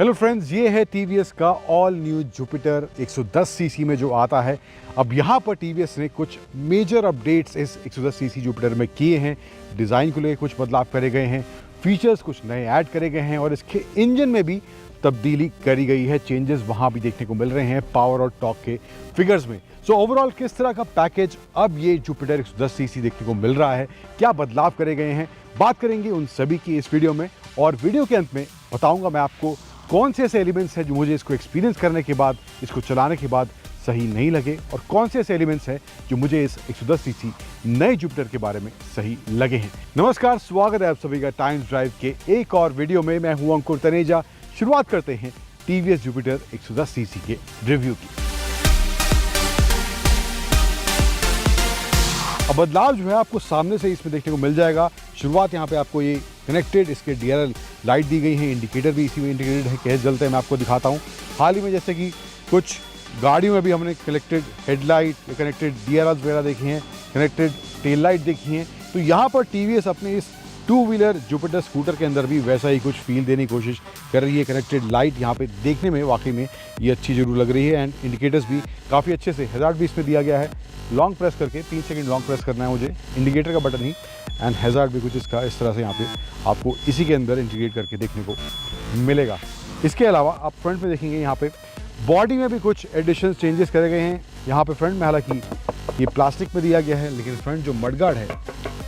Hello friends, ये है TVS का ऑल न्यू जुपिटर 110 सीसी में जो आता है। अब यहाँ पर टीवीएस ने कुछ मेजर अपडेट्स इस 110 सीसी जुपिटर में किए हैं। डिज़ाइन को लेकर कुछ बदलाव करे गए हैं, फीचर्स कुछ नए ऐड करे गए हैं और इसके इंजन में भी तब्दीली करी गई है। चेंजेस वहाँ भी देखने को मिल रहे हैं पावर और टॉर्क के फिगर्स में। सो ओवरऑल किस तरह का पैकेज अब ये जुपिटर 110 सीसी देखने को मिल रहा है, क्या बदलाव करे गए हैं, बात करेंगे उन सभी की इस वीडियो में। और वीडियो के अंत में बताऊंगा मैं आपको कौन से ऐसे एलिमेंट्स हैं जो मुझे इसको एक्सपीरियंस करने के बाद, इसको चलाने के बाद सही नहीं लगे और कौन से ऐसे एलिमेंट्स हैं जो मुझे इस 110 सीसी नए जुपिटर के बारे में सही लगे हैं। नमस्कार, स्वागत है आप सभी का टाइम्स ड्राइव के एक और वीडियो में। मैं हूं अंकुर तनेजा। शुरुआत करते हैं टीवीएस जुपिटर 110 सीसी के रिव्यू की। अब बदलाव जो है आपको सामने से इसमें देखने को मिल जाएगा। शुरुआत यहाँ पे आपको ये कनेक्टेड इसके DRL लाइट दी गई है, इंडिकेटर भी इसी में इंटीग्रेटेड है। कैसे जलते हैं मैं आपको दिखाता हूँ। हाल ही में जैसे कि कुछ गाड़ियों में भी हमने कनेक्टेड हेडलाइट, कनेक्टेड DRL वगैरह देखी हैं, कनेक्टेड टेल लाइट देखी हैं। तो यहाँ पर टीवीएस अपने इस टू व्हीलर जुपिटर स्कूटर के अंदर भी वैसा ही कुछ फील देने की कोशिश कर रही है। कनेक्टेड लाइट यहाँ पे देखने में वाकई में ये अच्छी जरूर लग रही है एंड इंडिकेटर्स भी काफ़ी अच्छे से, हैज़ार्ड भी इसमें दिया गया है। लॉन्ग प्रेस करके 3 सेकंड लॉन्ग प्रेस करना है मुझे, इंडिकेटर का बटन ही, एंड हैज़ार्ड भी कुछ इसका इस तरह से यहाँ पे आपको इसी के अंदर इंटीग्रेट करके देखने को मिलेगा। इसके अलावा आप फ्रंट में देखेंगे यहाँ पे बॉडी में भी कुछ एडिशंस, चेंजेस करे गए हैं। यहाँ पे फ्रंट में हालांकि ये प्लास्टिक में दिया गया है, लेकिन फ्रंट जो मडगार्ड है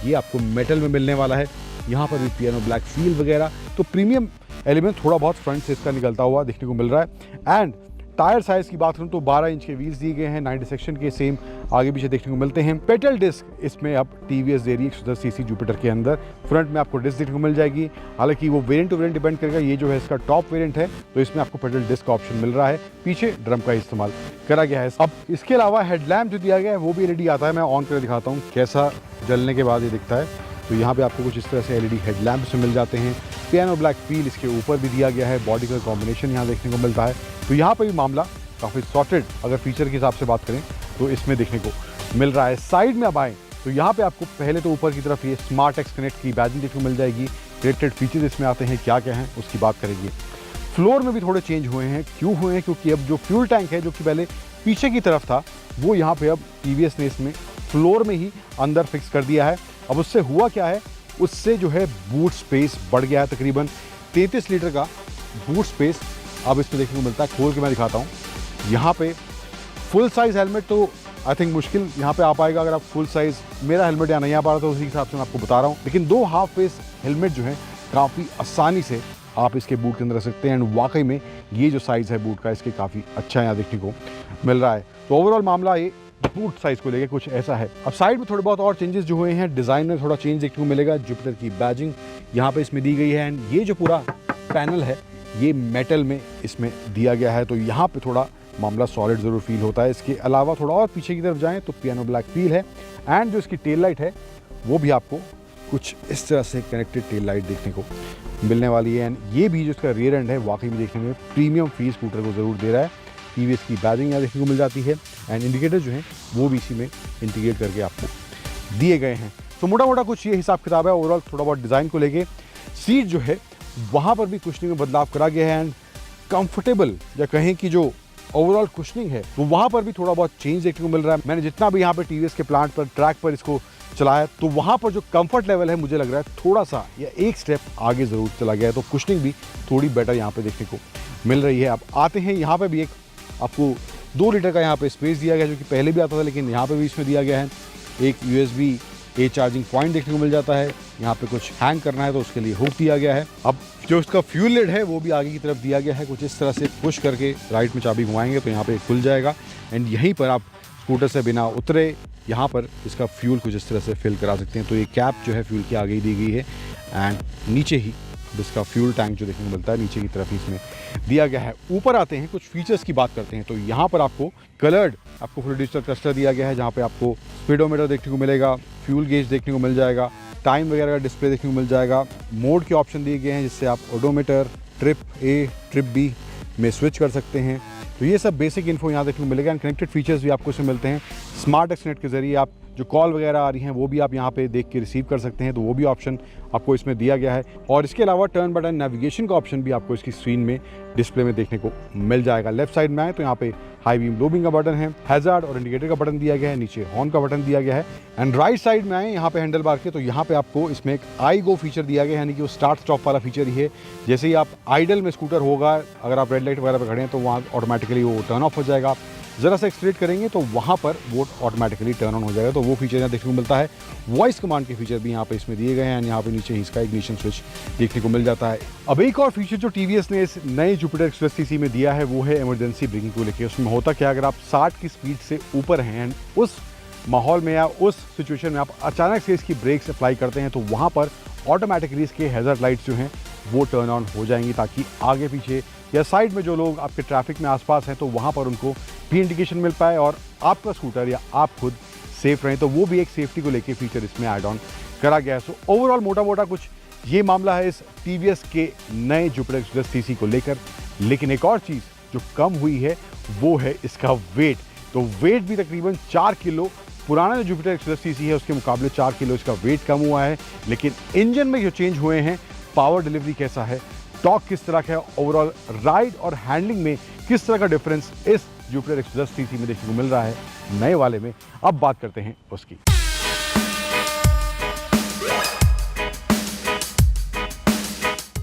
ये आपको मेटल में मिलने वाला है। यहाँ पर भी पियानो ब्लैक फील वगैरह, तो प्रीमियम एलिमेंट थोड़ा बहुत फ्रंट से इसका निकलता हुआ देखने को मिल रहा है। एंड टायर साइज़ की बात करूँ तो 12 इंच के व्हील्स दिए गए हैं, 90 सेक्शन के सेम आगे पीछे देखने को मिलते हैं। पेडल डिस्क इसमें अब टीवीएस दे रही है 110 सीसी जुपिटर के अंदर। फ्रंट में आपको डिस्क देखने को मिल जाएगी, हालांकि वो वेरिएंट टू वेरिएंट डिपेंड करेगा। ये जो है इसका टॉप वेरिएंट है, तो इसमें आपको पेडल डिस्क का ऑप्शन मिल रहा है। पीछे ड्रम का इस्तेमाल करा गया है। अब इसके अलावा हेडलैम्प जो दिया गया है वो भी LED आता है। मैं ऑन करके दिखाता हूँ कैसा जलने के बाद ये दिखता है। तो यहाँ पे आपको कुछ इस तरह से LED हेडलैम्प से मिल जाते हैं। पियानो ब्लैक फील इसके ऊपर भी दिया गया है, बॉडी कलर कॉम्बिनेशन यहाँ देखने को मिलता है। तो यहाँ पर भी मामला काफ़ी सॉर्टेड अगर फीचर के हिसाब से बात करें तो इसमें देखने को मिल रहा है। साइड में अब आएँ तो यहाँ पे आपको पहले तो ऊपर की तरफ ये स्मार्ट एक्स कनेक्ट की बैजिंग देखने को मिल जाएगी। कनेक्टेड फीचर्स इसमें आते हैं, क्या क्या हैं उसकी बात करेंगे। फ्लोर में भी थोड़े चेंज हुए हैं। क्यों हुए हैं? क्योंकि अब जो फ्यूल टैंक है जो कि पहले पीछे की तरफ था, वो यहाँ पे अब टीवीएस ने इसमें फ्लोर में ही अंदर फिक्स कर दिया है। अब उससे हुआ क्या है, उससे जो है बूट स्पेस बढ़ गया है। तकरीबन 33 लीटर का बूट स्पेस अब इसमें देखने को मिलता है। खोल के मैं दिखाता हूँ। यहाँ पे फुल साइज़ हेलमेट तो आई थिंक मुश्किल यहाँ पे आ पाएगा। अगर आप फुल साइज़, मेरा हेलमेट यहाँ नहीं आ पा रहा, तो उसी हिसाब से मैं आपको बता रहा हूँ। लेकिन 2 हाफ फेस हेलमेट जो है काफ़ी आसानी से आप इसके बूट के अंदर रख सकते हैं। एंड वाकई में ये जो साइज़ है बूट का, इसके काफ़ी अच्छा यहाँ देखने को मिल रहा है। तो ओवरऑल मामला ये बूट साइज़ को लेकर कुछ ऐसा है। अब साइड में थोड़े बहुत और चेंजेस जो हुए हैं, डिज़ाइन में थोड़ा चेंज देखने को मिलेगा। जुपिटर की बैजिंग यहाँ पे इसमें दी गई है एंड ये जो पूरा पैनल है ये मेटल में इसमें दिया गया है। तो यहाँ पे थोड़ा मामला सॉलिड ज़रूर फील होता है। इसके अलावा थोड़ा और पीछे की तरफ जाएं तो पियानो ब्लैक फील है एंड जो इसकी टेल लाइट है वो भी आपको कुछ इस तरह से कनेक्टेड टेल लाइट देखने को मिलने वाली है। एंड ये भी जो इसका रियर एंड है वाकई में देखने में प्रीमियम फील स्कूटर को ज़रूर दे रहा है। टीवीएस की बैजिंग यहाँ देखने को मिल जाती है एंड इंडिकेटर जो हैं वो भी इसी में इंटीग्रेट करके आपको दिए गए हैं। तो मोटा मोटा कुछ ये हिसाब किताब है ओवरऑल। थोड़ा बहुत डिज़ाइन को लेके सीट जो है वहाँ पर भी कुशनिंग में बदलाव करा गया है एंड कंफर्टेबल या कहें कि जो ओवरऑल कुशनिंग है तो वहाँ पर भी थोड़ा बहुत चेंज देखने को मिल रहा है। मैंने जितना भी यहाँ पे टीवीएस के प्लांट पर, ट्रैक पर इसको चलाया, तो वहाँ पर जो कंफर्ट लेवल है मुझे लग रहा है थोड़ा सा या एक स्टेप आगे ज़रूर चला गया है। तो कुशनिंग भी थोड़ी बेटर यहाँ पे देखने को मिल रही है। अब आते हैं यहाँ पे भी एक आपको 2 लीटर का यहाँ पे स्पेस दिया गया, जो कि पहले भी आता था लेकिन यहाँ पे भी इसमें दिया गया है। एक USB-A चार्जिंग पॉइंट देखने को मिल जाता है। यहाँ पे कुछ हैंग करना है तो उसके लिए हुक दिया गया है। अब जो इसका फ्यूल लिड है वो भी आगे की तरफ दिया गया है। कुछ इस तरह से पुश करके राइट में चाबी घुमाएंगे तो यहाँ पे खुल जाएगा एंड यहीं पर आप स्कूटर से बिना उतरे यहाँ पर इसका फ्यूल कुछ इस तरह से फिल करा सकते हैं। तो ये कैप जो है फ्यूल की आगे ही दी गई है एंड नीचे ही इसका फ्यूल टैंक जो देखने को मिलता है नीचे की तरफ ही इसमें दिया गया है। ऊपर आते हैं, कुछ फीचर्स की बात करते हैं। तो यहाँ पर आपको कलर्ड आपको फुल डिजिटल क्लस्टर दिया गया है, जहाँ पे आपको स्पीडोमीटर देखने को मिलेगा, फ्यूल गेज देखने को मिल जाएगा, टाइम वगैरह का डिस्प्ले देखने को मिल जाएगा। मोड के ऑप्शन दिए गए हैं जिससे आप odometer, trip A, trip B में स्विच कर सकते हैं। तो ये सब बेसिक इन्फो यहाँ देखने को मिलेगा एंड कनेक्टेड फीचर्स भी आपको इसमें मिलते हैं। स्मार्ट एक्स नेट के जरिए आप जो कॉल वगैरह आ रही हैं वो भी आप यहाँ पे देख के रिसीव कर सकते हैं, तो वो भी ऑप्शन आपको इसमें दिया गया है। और इसके अलावा टर्न बटन नेविगेशन का ऑप्शन भी आपको इसकी स्क्रीन में डिस्प्ले में देखने को मिल जाएगा। लेफ्ट साइड में आए तो यहाँ पे हाई बीम लो बीम का बटन है, हैजार्ड और इंडिकेटर का बटन दिया गया है, नीचे हॉर्न का बटन दिया गया है। एंड राइट साइड में आए यहाँ पे हैंडल बार के, तो यहाँ पे आपको इसमें एक आई गो फीचर दिया गया है, यानी कि वो स्टार्ट स्टॉप वाला फीचर ही है। जैसे ही आप आइडल में स्कूटर होगा, अगर आप रेड लाइट वगैरह पे खड़े हैं तो वहाँ ऑटोमेटिकली वो टर्न ऑफ हो जाएगा। ज़रा सा एक्सलेट करेंगे तो वहाँ पर वो ऑटोमेटिकली टर्न ऑन हो जाएगा। तो वो फीचर यहाँ देखने को मिलता है। वॉइस कमांड के फीचर भी यहाँ पे इसमें दिए गए हैं। यहाँ पे नीचे इसका इग्निशन स्विच देखने को मिल जाता है। अब एक और फीचर जो टीवीएस ने इस नए जुपिटर एक्सप्रेस सीसी में दिया है वो है इमरजेंसी ब्रेकिंग को लेकर। उसमें होता क्या, अगर आप 60 की स्पीड से ऊपर हैं एंड उस माहौल में या उस सिचुएशन में आप अचानक से इसकी ब्रेक्स अप्लाई करते हैं तो वहाँ पर ऑटोमेटिकली इसके हैज़र्ड लाइट्स जो हैं वो टर्न ऑन हो जाएंगी, ताकि आगे पीछे या साइड में जो लोग आपके ट्रैफिक में आसपास हैं तो वहाँ पर उनको भी इंडिकेशन मिल पाए और आपका स्कूटर या आप खुद सेफ रहें। तो वो भी एक सेफ्टी को लेके फीचर इसमें ऐड ऑन करा गया है। सो ओवरऑल मोटा मोटा कुछ ये मामला है इस टीवीएस के नए जुपिटर एक्सप्रेस सीसी को लेकर। लेकिन एक और चीज़ जो कम हुई है वो है इसका वेट। तो वेट भी तकरीबन 4 किलो पुराना जो जुपिटर एक्सप्रेस सीसी है उसके मुकाबले 4 किलो इसका वेट कम हुआ है। लेकिन इंजन में जो चेंज हुए हैं, पावर डिलीवरी कैसा है, टॉर्क किस तरह का है, ओवरऑल राइड और हैंडलिंग में किस तरह का डिफरेंस इस जुपिटर एक्सप्रेस सीसी में देखने को मिल रहा है नए वाले में, अब बात करते हैं उसकी।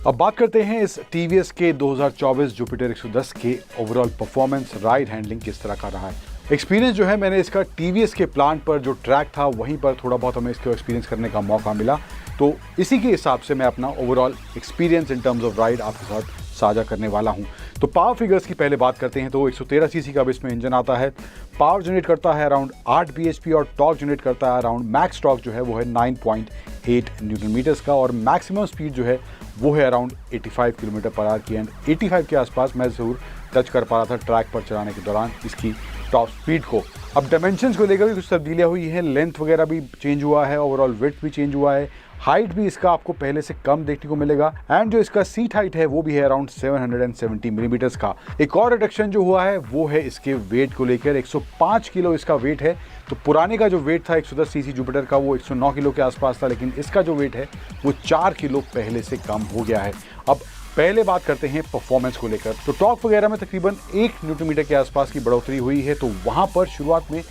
अब बात करते हैं इस टीवीएस के 2024 जुपिटर 110 के ओवरऑल परफॉर्मेंस, राइड हैंडलिंग किस तरह का रहा है। एक्सपीरियंस जो है, मैंने इसका टीवीएस के प्लांट पर जो ट्रैक था वहीं पर थोड़ा बहुत हमें इसको एक्सपीरियंस करने का मौका मिला, तो इसी के हिसाब से मैं अपना overall experience in terms of ride आपके साथ साझा करने वाला हूं। तो पावर फिगर्स की पहले बात करते हैं तो 113 सीसी का इसमें इंजन आता है, पावर जनरेट करता है अराउंड 8 bhp और टॉर्क जनरेट करता है अराउंड, मैक्स टॉर्क जो है वो है 9.8 न्यूटन मीटर्स का और मैक्सिमम स्पीड जो है वो है अराउंड 85 km/h की। एंड 85 के आसपास मैं ज़रूर टच कर पा रहा था ट्रैक पर चलाने के दौरान इसकी टॉप स्पीड को। अब डायमेंशंस को लेकर भी कुछ तब्दीलियाँ हुई हैं, लेंथ वगैरह भी चेंज हुआ है, ओवरऑल विड्थ भी चेंज हुआ है, हाइट भी इसका आपको पहले से कम देखने को मिलेगा एंड जो इसका सीट हाइट है वो भी है अराउंड 770 मिलीमीटर्स का। एक और रिडक्शन जो हुआ है वो है इसके वेट को लेकर, 105 किलो इसका वेट है। तो पुराने का जो वेट था 110 सीसी जुपिटर का वो 109 किलो के आसपास था, लेकिन इसका जो वेट है वो 4 किलो पहले से कम हो गया है। अब पहले बात करते हैं परफॉर्मेंस को लेकर। तो टॉर्क वगैरह में तकरीबन 1 न्यूटन मीटर के आसपास की बढ़ोतरी हुई है, तो वहाँ पर शुरुआत में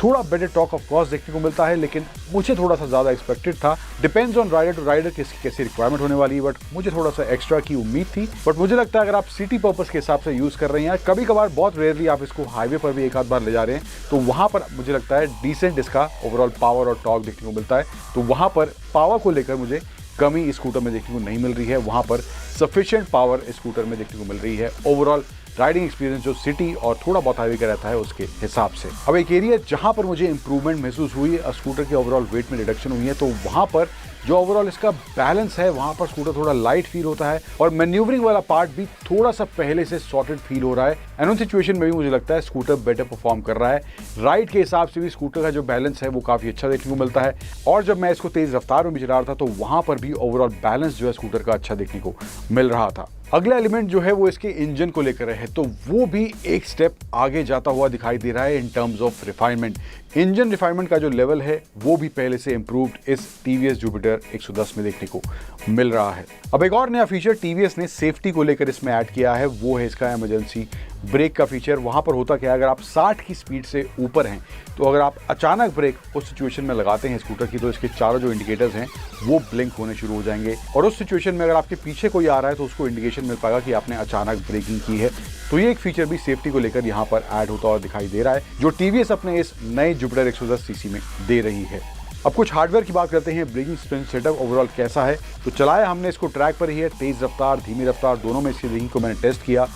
थोड़ा बेटर टॉर्क ऑफ कोर्स देखने को मिलता है, लेकिन मुझे थोड़ा सा ज़्यादा एक्सपेक्टेड था। Depends on rider to rider किसकी कैसी रिक्वायरमेंट होने वाली है, बट मुझे थोड़ा सा एक्स्ट्रा की उम्मीद थी। बट मुझे लगता है अगर आप सिटी पर्पस के हिसाब से यूज़ कर रहे हैं, कभी कभार बहुत रेयरली आप इसको हाईवे पर भी एक आध बार ले जा रहे हैं, तो वहाँ पर मुझे लगता है डिसेंट इसका ओवरऑल पावर और टॉर्क देखने को मिलता है। तो वहाँ पर पावर को लेकर मुझे कमी इस स्कूटर में देखने को नहीं मिल रही है, वहाँ पर सफिशिएंट पावर इस स्कूटर में देखने को मिल रही है। ओवरऑल राइडिंग एक्सपीरियंस जो सिटी और थोड़ा बहुत हाईवे का रहता है उसके हिसाब से। अब एक एरिया जहाँ पर मुझे इंप्रूवमेंट महसूस हुई है, स्कूटर के ओवरऑल वेट में रिडक्शन हुई है, तो वहाँ पर जो ओवरऑल इसका बैलेंस है वहाँ पर स्कूटर थोड़ा लाइट फील होता है और मैन्यूवरिंग वाला पार्ट भी थोड़ा सा पहले से सॉर्टेड फील हो रहा है। एंड उन सिचुएशन में भी मुझे लगता है स्कूटर बेटर परफॉर्म कर रहा है। राइड के हिसाब से भी स्कूटर का जो बैलेंस है वो काफ़ी अच्छा देखने को मिलता है और जब मैं इसको तेज़ रफ्तार में भी चला रहा था तो वहाँ पर भी ओवरऑल बैलेंस जो है स्कूटर का अच्छा देखने को मिल रहा था। अगला एलिमेंट जो है वो इसके इंजन को लेकर है, तो वो भी एक स्टेप आगे जाता हुआ दिखाई दे रहा है in terms of refinement. Engine refinement का जो लेवल है वो भी पहले से इंप्रूव्ड इस टीवीएस जुपिटर 110 में देखने को मिल रहा है। अब एक और नया फीचर टीवीएस ने सेफ्टी को लेकर इसमें ऐड किया है, वो है इसका इमरजेंसी ब्रेक का फीचर। वहाँ पर होता क्या है, अगर आप 60 की स्पीड से ऊपर हैं तो अगर आप अचानक ब्रेक उस सिचुएशन में लगाते हैं स्कूटर की, तो इसके चारों जो इंडिकेटर्स हैं वो ब्लिंक होने शुरू हो जाएंगे और उस सिचुएशन में अगर आपके पीछे कोई आ रहा है तो उसको इंडिकेशन मिल पाएगा कि आपने अचानक ब्रेकिंग की है। तो ये एक फीचर भी सेफ्टी को लेकर यहाँ पर ऐड होता हुआ दिखाई दे रहा है, जो टीवीएस अपने इस नए जुपिटर 110 सीसी में दे रही है। अब कुछ हार्डवेयर की बात करते हैं, ब्रेकिंग सस्पेंशन सेटअप ओवरऑल कैसा है। तो चलाया हमने इसको ट्रैक पर ही है, तेज़ रफ्तार धीमी रफ्तार दोनों में इसकी ब्रेकिंग को मैंने टेस्ट किया।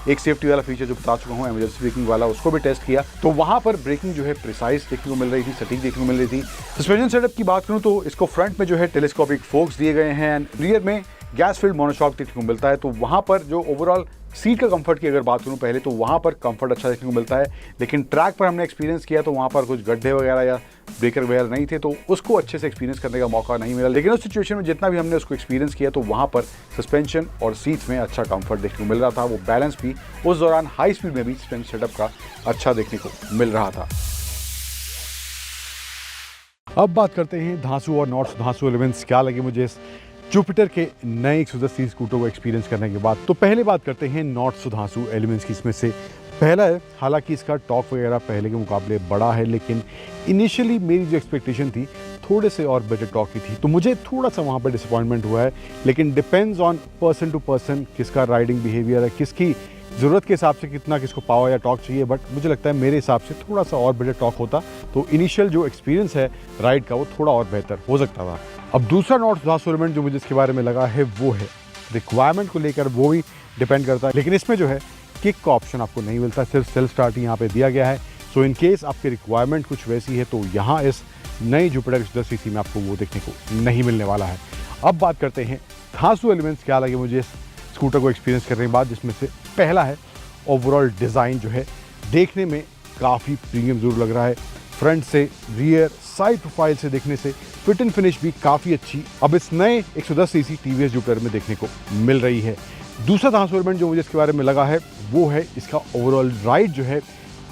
एक सेफ्टी वाला फीचर जो बता चुका हूँ इमरजेंसी ब्रेकिंग वाला, उसको भी टेस्ट किया, तो वहाँ पर ब्रेकिंग जो है प्रिसाइज देखने को मिल रही थी, सटीक देखने को मिल रही थी। सस्पेंशन सेटअप की बात करूँ तो इसको फ्रंट में जो है टेलीस्कोपिक फोक्स दिए गए हैं, रियर में गैस फिल्ड मोनोशॉक देखने को मिलता है। तो वहाँ पर जो ओवरऑल सीट का कंफर्ट की अगर बात करूँ पहले, तो वहाँ पर कंफर्ट अच्छा देखने को मिलता है, लेकिन ट्रैक पर हमने एक्सपीरियंस किया तो वहाँ पर कुछ गड्ढे वगैरह या ब्रेकर वगैरह नहीं थे, तो उसको अच्छे से एक्सपीरियंस करने का मौका नहीं मिला। लेकिन उस सिचुएशन में जितना भी हमने उसको एक्सपीरियंस किया तो वहाँ पर सस्पेंशन और सीट्स में अच्छा कंफर्ट देखने को मिल रहा था। वो बैलेंस भी उस दौरान हाई स्पीड में भी सस्पेंशन सेटअप का अच्छा देखने को मिल रहा था। अब बात करते हैं धांसू और नॉट धांसू एलिमेंट्स क्या लगे मुझे इस जुपिटर के नए 110 स्कूटर को एक्सपीरियंस करने के बाद। तो पहले बात करते हैं नॉट सुधांसु एलिमेंट्स की। इसमें से पहला है, हालांकि इसका टॉर्क वगैरह पहले के मुकाबले बड़ा है, लेकिन इनिशियली मेरी जो एक्सपेक्टेशन थी थोड़े से और बेटर टॉर्क की थी, तो मुझे थोड़ा सा वहाँ पर डिसअपॉइंटमेंट हुआ है। लेकिन depends on person to person, किसका राइडिंग बिहेवियर है, किसकी ज़रूरत के हिसाब से कितना किसको पावर या टॉर्क चाहिए। बट मुझे लगता है मेरे हिसाब से थोड़ा सा और बेटर टॉर्क होता तो इनिशियल जो एक्सपीरियंस है राइड का वो थोड़ा और बेहतर हो सकता था। अब दूसरा नॉट सुधांसु एलिमेंट जो मुझे इसके बारे में लगा है वो है रिक्वायरमेंट को लेकर, वो भी डिपेंड करता है। लेकिन इसमें जो है किक का ऑप्शन आपको नहीं मिलता, सिर्फ सेल्फ स्टार्ट ही यहाँ पे दिया गया है। सो इन केस आपकी रिक्वायरमेंट कुछ वैसी है तो यहाँ इस नई जुपिटर 110 सीसी में आपको वो देखने को नहीं मिलने वाला है। अब बात करते हैं धांसू एलिमेंट्स क्या लगे मुझे इस स्कूटर को एक्सपीरियंस करने के बाद, जिसमें से पहला है ओवरऑल डिज़ाइन जो है देखने में काफ़ी प्रीमियम ज़रूर लग रहा है। फ्रंट से, रियर, साइड प्रोफाइल से देखने से फिट एंड फिनिश भी काफ़ी अच्छी अब इस नए 110 सीसी टीवीएस जुपिटर में देखने को मिल रही है। दूसरा धांसू एलिमेंट जो मुझे इसके बारे में लगा है वो है इसका ओवरऑल राइड जो है,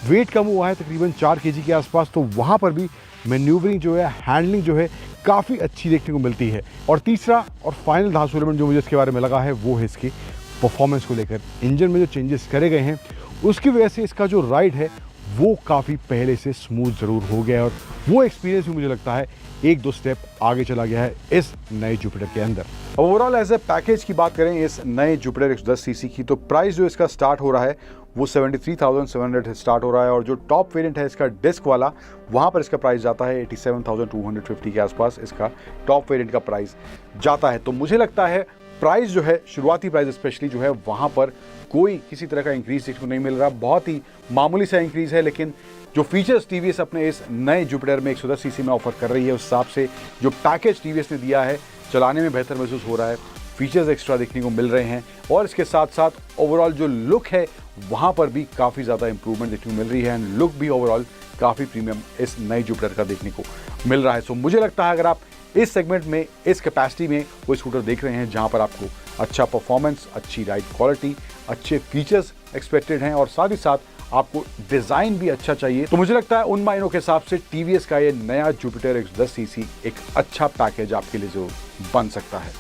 वेट कम हुआ है तकरीबन 4 kg के आसपास, तो वहाँ पर भी मैन्यूवरिंग जो है, हैंडलिंग जो है काफ़ी अच्छी देखने को मिलती है। और तीसरा और फाइनल धांसू एलिमेंट जो मुझे इसके बारे में लगा है वो है इसकी परफॉर्मेंस को लेकर। इंजन में जो चेंजेस करे गए हैं उसकी वजह से इसका जो राइड है वो काफ़ी पहले से स्मूथ ज़रूर हो गया है, और वो एक्सपीरियंस भी मुझे लगता है 1-2 स्टेप आगे चला गया है इस नए जुपिटर के अंदर। ओवरऑल एज ए पैकेज की बात करें इस नए जुपिटर 110 सीसी की, तो प्राइस जो इसका स्टार्ट हो रहा है वो 73,700 स्टार्ट हो रहा है, और जो टॉप वेरिएंट है इसका डिस्क वाला, वहाँ पर इसका प्राइस जाता है 87,250 के आसपास इसका टॉप वेरिएंट का प्राइस जाता है। तो मुझे लगता है प्राइस जो है, शुरुआती प्राइस स्पेशली जो है, वहाँ पर कोई किसी तरह का इंक्रीज देखने को नहीं मिल रहा, बहुत ही मामूली सा इंक्रीज है। लेकिन जो फीचर्स टीवीएस अपने इस नए जुपिटर में 110 सीसी में ऑफर कर रही है, उस हिसाब से जो पैकेज टीवीएस ने दिया है, चलाने में बेहतर महसूस हो रहा है, फीचर्स एक्स्ट्रा देखने को मिल रहे हैं, और इसके साथ साथ ओवरऑल जो लुक है वहाँ पर भी काफ़ी ज़्यादा इंप्रूवमेंट देखने को मिल रही है, एंड लुक भी ओवरऑल काफ़ी प्रीमियम इस नई जुपिटर का देखने को मिल रहा है। सो मुझे लगता है अगर आप इस सेगमेंट में, इस कैपेसिटी में कोई स्कूटर देख रहे हैं जहां पर आपको अच्छा परफॉर्मेंस, अच्छी राइड क्वालिटी, अच्छे फीचर्स एक्सपेक्टेड हैं, और साथ ही साथ आपको डिज़ाइन भी अच्छा चाहिए, तो मुझे लगता है उन मायनों के हिसाब से टीवीएस का ये नया जुपिटर 110 सीसी एक अच्छा पैकेज आपके लिए जो बन सकता है।